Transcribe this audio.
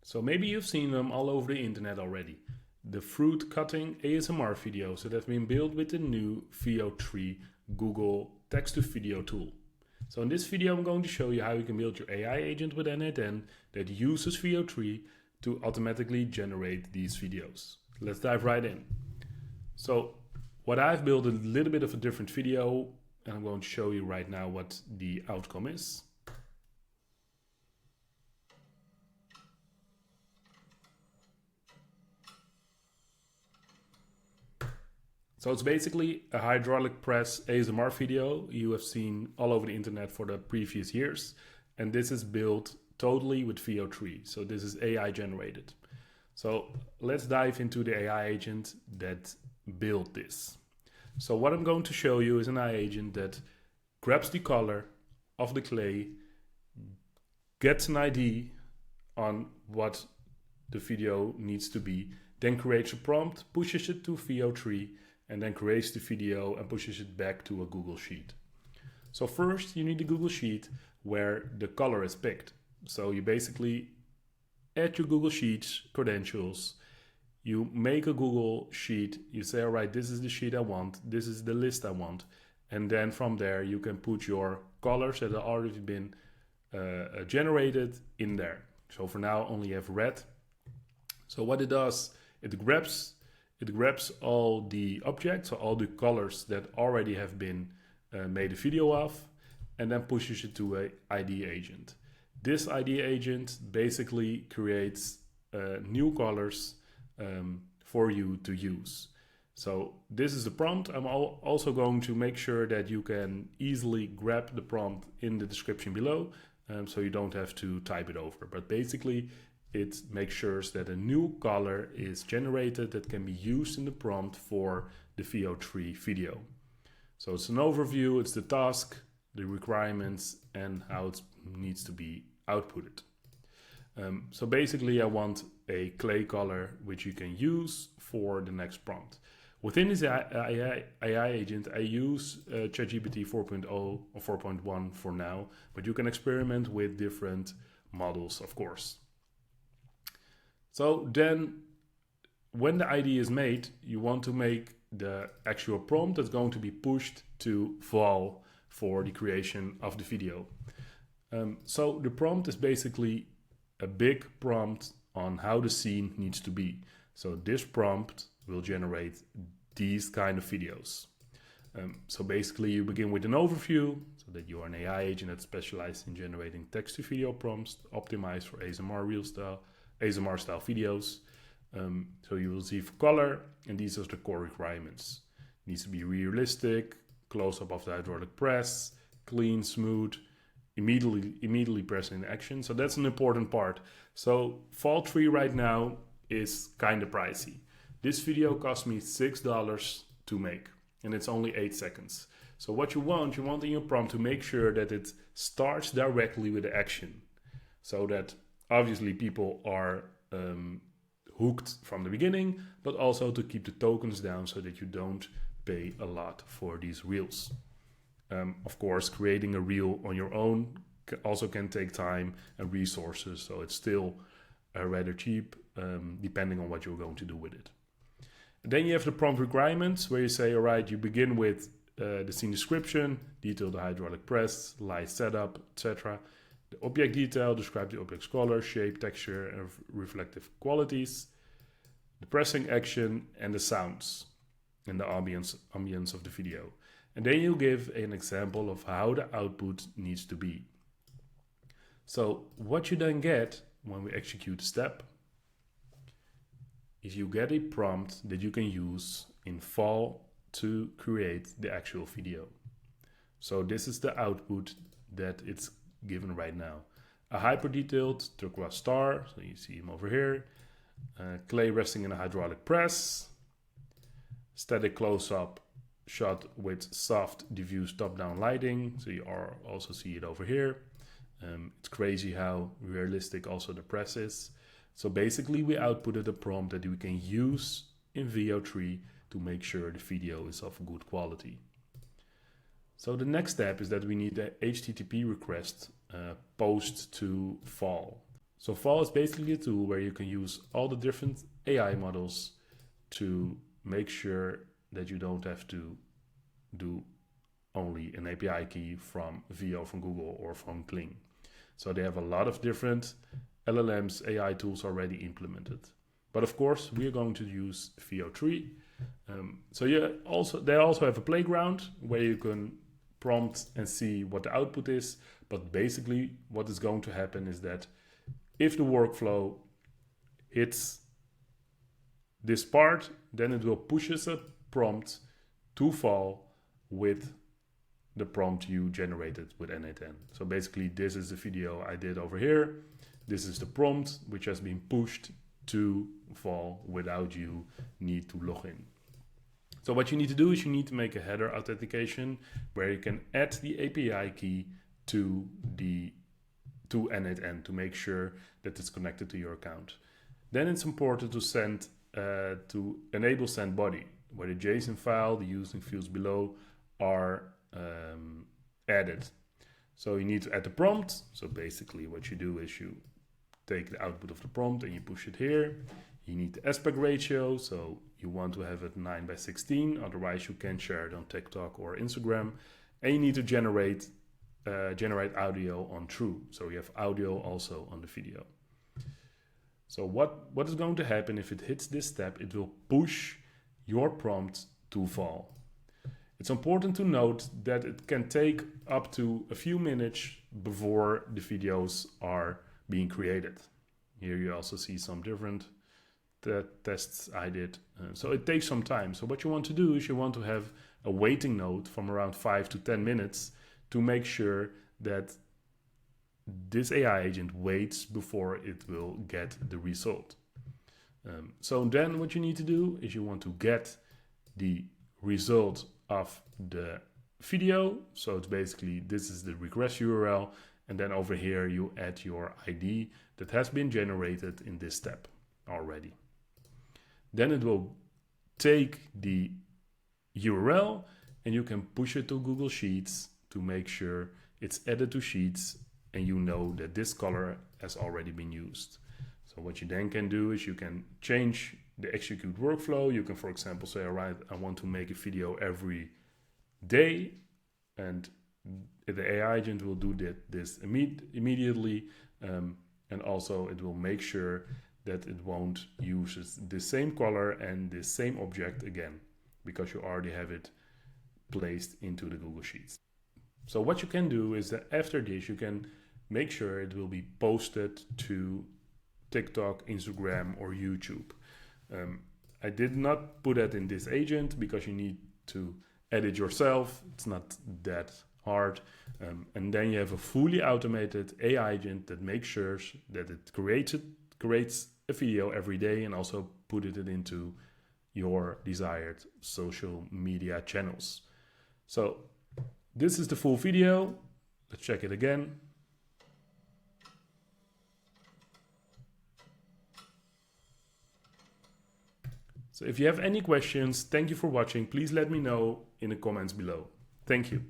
So maybe you've seen them all over the internet already. The fruit cutting ASMR videos that have been built with the new Veo 3 Google text-to-video tool. So in this video I'm going to show you how you can build your AI agent with n8n that uses Veo 3 to automatically generate these videos. Let's dive right in. So what I've built a little bit of a different video, and I'm going to show you right now what the outcome is. So it's basically a hydraulic press ASMR video you have seen all over the internet for the previous years. And this is built totally with Veo 3. So this is AI generated. So let's dive into the AI agent that built this. So what I'm going to show you is an AI agent that grabs the color of the clay, gets an ID on what the video needs to be, then creates a prompt, pushes it to Veo 3, and then creates the video and pushes it back to a Google Sheet. So first you need a Google Sheet where the color is picked. So you basically add your Google Sheets credentials, you make a Google Sheet, you say, all right, this is the sheet I want, this is the list I want. And then from there you can put your colors that have already been generated in there. So for now only have red. So what it does, it grabs all the objects, so all the colors that already have been made a video of, and then pushes it to an ID agent. This ID agent basically creates new colors for you to use. So this is the prompt. I'm also going to make sure that you can easily grab the prompt in the description below, so you don't have to type it over. But basically, it makes sure that a new color is generated that can be used in the prompt for the Veo 3 video. So it's an overview, it's the task, the requirements, and how it needs to be outputted. So basically I want a clay color which you can use for the next prompt. Within this AI agent, I use ChatGPT 4.0 or 4.1 for now, but you can experiment with different models, of course. So then when the ID is made, you want to make the actual prompt that's going to be pushed to Val for the creation of the video. So the prompt is basically a big prompt on how the scene needs to be. So this prompt will generate these kind of videos. So basically you begin with an overview, so that you are an AI agent that specializes in generating text to video prompts optimized for ASMR style videos. So you will see for color, and these are the core requirements. It needs to be realistic, close up of the hydraulic press, clean, smooth, immediately press in action. So that's an important part. So Val 3 right now is kind of pricey. This video cost me $6 to make, and it's only 8 seconds. So what you want in your prompt to make sure that it starts directly with the action, so that obviously people are hooked from the beginning, but also to keep the tokens down so that you don't pay a lot for these reels. Of course, creating a reel on your own also can take time and resources, so it's still rather cheap depending on what you're going to do with it. And then you have the prompt requirements where you say, all right, you begin with the scene description, detail the hydraulic press, light setup, etc. The object detail, describe the object's color, shape, texture, and reflective qualities. The pressing action and the sounds and the ambience of the video. And then you give an example of how the output needs to be. So what you then get when we execute the step is you get a prompt that you can use in Val to create the actual video. So this is the output that it's given right now. A hyper detailed turquoise star, so you see him over here. Clay resting in a hydraulic press. Static close-up shot with soft diffuse top-down lighting, so you also see it over here. It's crazy how realistic also the press is. So basically we outputted a prompt that we can use in Veo 3 to make sure the video is of good quality. So the next step is that we need a HTTP request post to Val. So Fall is basically a tool where you can use all the different AI models to make sure that you don't have to do only an API key from VO from Google or from Kling. So they have a lot of different LLMs, AI tools already implemented. But of course, we are going to use VO3. So they also have a playground where you can prompt and see what the output is. But basically, what is going to happen is that if the workflow hits this part, then it will push us a prompt to Fall with the prompt you generated with N8N. So basically, this is the video I did over here. This is the prompt which has been pushed to Fall without you need to log in. So what you need to do is you need to make a header authentication where you can add the API key to N8N to make sure that it's connected to your account. Then it's important to send to enable send body, where the JSON file, the using fields below are added. So you need to add the prompt. So basically what you do is you take the output of the prompt and you push it here. You need the aspect ratio, so you want to have it 9:16, otherwise you can share it on TikTok or Instagram. And you need to generate audio on true, so you have audio also on the video. So what is going to happen if it hits this step? It will push your prompt to Fall. It's important to note that it can take up to a few minutes before the videos are being created. Here you also see some different tests I did. So it takes some time. So what you want to do is you want to have a waiting node from around 5 to 10 minutes to make sure that this AI agent waits before it will get the result. So then what you need to do is you want to get the result of the video. So it's basically, this is the regress URL. And then over here, you add your ID that has been generated in this step already. Then it will take the URL and you can push it to Google Sheets to make sure it's added to Sheets and you know that this color has already been used. So what you then can do is you can change the execute workflow. You can, for example, say, all right, I want to make a video every day, and the AI agent will do this immediately, and also it will make sure that it won't use the same color and the same object again, because you already have it placed into the Google Sheets. So what you can do is that after this, you can make sure it will be posted to TikTok, Instagram, or YouTube. I did not put that in this agent because you need to edit yourself. It's not that hard. And then you have a fully automated AI agent that makes sure that it creates a video every day and also put it into your desired social media channels. So this is the full video. Let's check it again. So if you have any questions, thank you for watching. Please let me know in the comments below. Thank you.